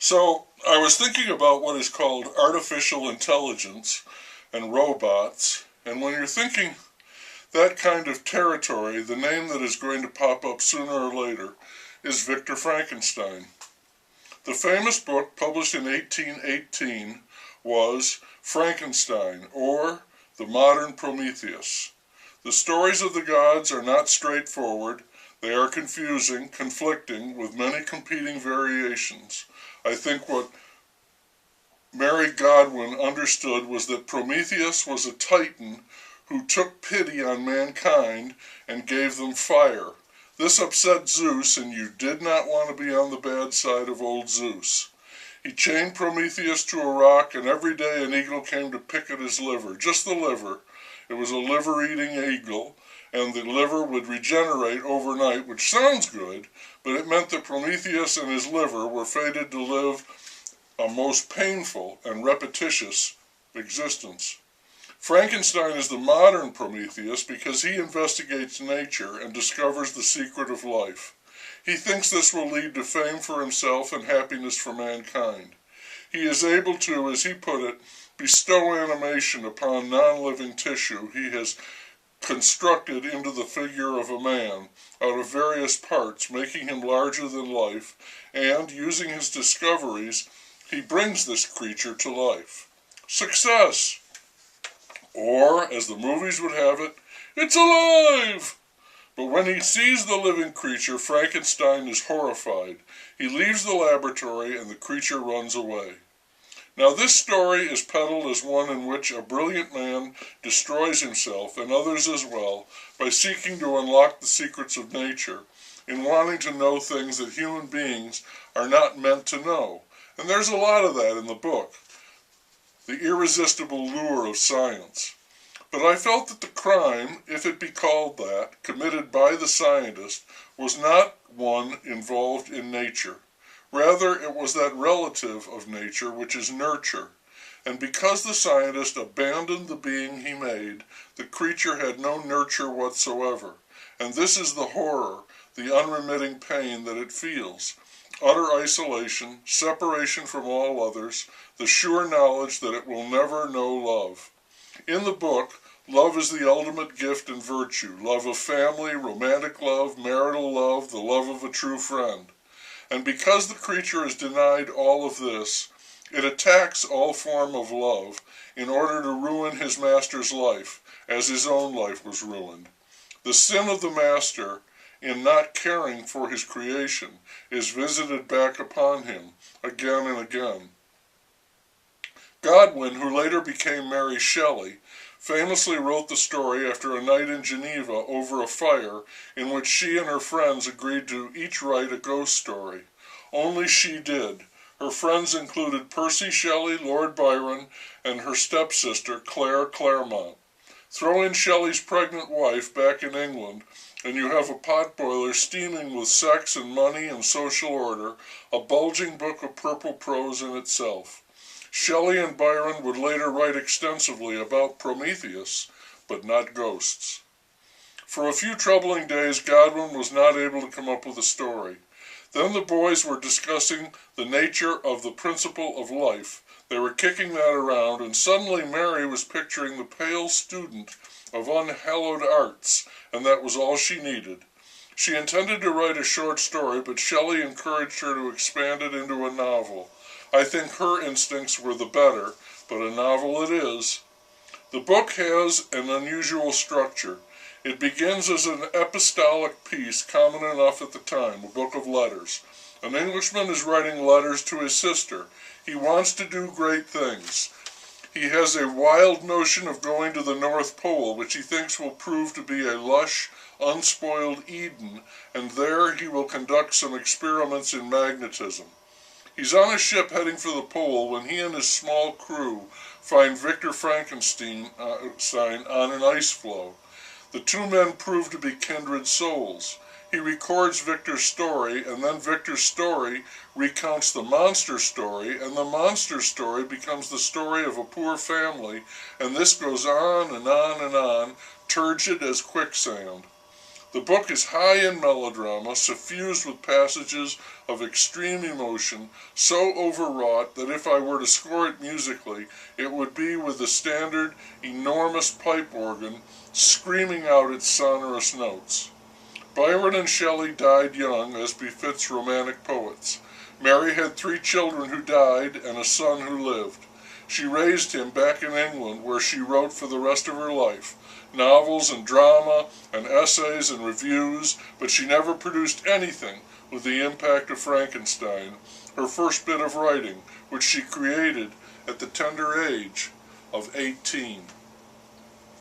So I was thinking about what is called artificial intelligence and robots, and when you're thinking that kind of territory, the name that is going to pop up sooner or later is Victor Frankenstein. The famous book, published in 1818, was Frankenstein, or the Modern Prometheus. The stories of the gods are not straightforward. They are confusing, conflicting, with many competing variations. I think what Mary Godwin understood was that Prometheus was a titan who took pity on mankind and gave them fire. This upset Zeus, and you did not want to be on the bad side of old Zeus. He chained Prometheus to a rock, and every day an eagle came to pick at his liver, just the liver. It was a liver-eating eagle, and the liver would regenerate overnight, which sounds good, but it meant that Prometheus and his liver were fated to live a most painful and repetitious existence. Frankenstein is the modern Prometheus because he investigates nature and discovers the secret of life. He thinks this will lead to fame for himself and happiness for mankind. He is able to, as he put it, bestow animation upon non-living tissue he has constructed into the figure of a man out of various parts, making him larger than life, and, using his discoveries, he brings this creature to life. Success! Or, as the movies would have it, it's alive! But when he sees the living creature, Frankenstein is horrified. He leaves the laboratory and the creature runs away. Now this story is peddled as one in which a brilliant man destroys himself, and others as well, by seeking to unlock the secrets of nature, in wanting to know things that human beings are not meant to know. And there's a lot of that in the book. The irresistible lure of science. But I felt that the crime, if it be called that, committed by the scientist, was not one involved in nature. Rather, it was that relative of nature which is nurture. And because the scientist abandoned the being he made, the creature had no nurture whatsoever. And this is the horror, the unremitting pain that it feels. Utter isolation, separation from all others, the sure knowledge that it will never know love. In the book, love is the ultimate gift and virtue, love of family, romantic love, marital love, the love of a true friend. And because the creature is denied all of this, it attacks all form of love in order to ruin his master's life, as his own life was ruined. The sin of the master, in not caring for his creation, is visited back upon him again and again. Godwin, who later became Mary Shelley, famously wrote the story after a night in Geneva over a fire in which she and her friends agreed to each write a ghost story. Only she did. Her friends included Percy Shelley, Lord Byron, and her stepsister, Claire Clairmont. Throw in Shelley's pregnant wife back in England, and you have a potboiler steaming with sex and money and social order, a bulging book of purple prose in itself. Shelley and Byron would later write extensively about Prometheus, but not ghosts. For a few troubling days, Godwin was not able to come up with a story. Then the boys were discussing the nature of the principle of life. They were kicking that around, and suddenly Mary was picturing the pale student of unhallowed arts, and that was all she needed. She intended to write a short story, but Shelley encouraged her to expand it into a novel. I think her instincts were the better, but a novel it is. The book has an unusual structure. It begins as an epistolic piece common enough at the time, a book of letters. An Englishman is writing letters to his sister. He wants to do great things. He has a wild notion of going to the North Pole, which he thinks will prove to be a lush, unspoiled Eden, and there he will conduct some experiments in magnetism. He's on a ship heading for the pole when he and his small crew find Victor Frankenstein on an ice floe. The two men prove to be kindred souls. He records Victor's story, and then Victor's story recounts the monster story, and the monster story becomes the story of a poor family, and this goes on and on and on, turgid as quicksand. The book is high in melodrama, suffused with passages of extreme emotion, so overwrought that if I were to score it musically, it would be with the standard, enormous pipe organ screaming out its sonorous notes. Byron and Shelley died young, as befits romantic poets. Mary had 3 children who died and a son who lived. She raised him back in England, where she wrote for the rest of her life, novels and drama and essays and reviews, but she never produced anything with the impact of Frankenstein, her first bit of writing, which she created at the tender age of 18.